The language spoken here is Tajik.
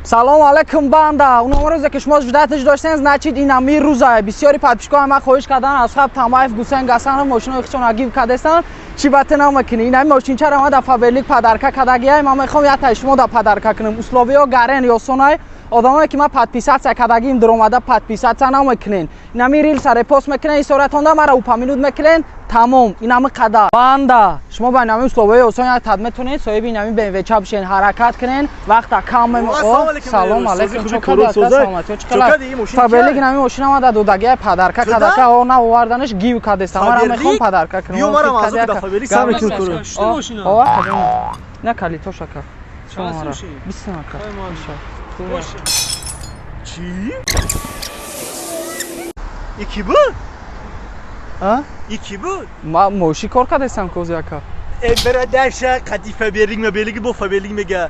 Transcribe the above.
салом алайкум банда. Оном рӯзе ки шумо ҷудаташ доштем, значит ин ами рӯза. Бисёри подписчикои ман хоҳиш кардан аз хаб Тамаев Гусейн Гасанов мошинои худшон гив кардестан. Чӣ батина мекунӣ? Ин ами мошинчаро ман да фаберлик подарка кардагиам. Ман мехоҳам ята шумо да подарка кунам. Условиҳо гарен ё сонай. Одамое ки ман подписатсия кардагим даромада подписатсия намекунен. Ин ами рилса репост мекунен, соратонда мара упоминут мекунен. Тамом. Ин ами қадар. Банда. Шумо ба ин ами условиҳои осон як тад метонед. Соҳиби ин ами BMW ча бишен, ҳаракат кунен. Вақта кам салом алейкум. Чокада саломат. Чокада фаберлик ин ами мошина ман да додагия подарка кардага. О на оварданаш гив кардестам. Мара мехоҳам подарка кунам. Биё мара мазук да фаберлик сам мекунам. Что мошина? О, на кали то шака. Чамара. Бисмака. Чӣ? Ики буд? А? Ики буд? Ма моши кор кардестам козяка. Брадарша, қади фаберлик мебелиги бо фаберлик мега.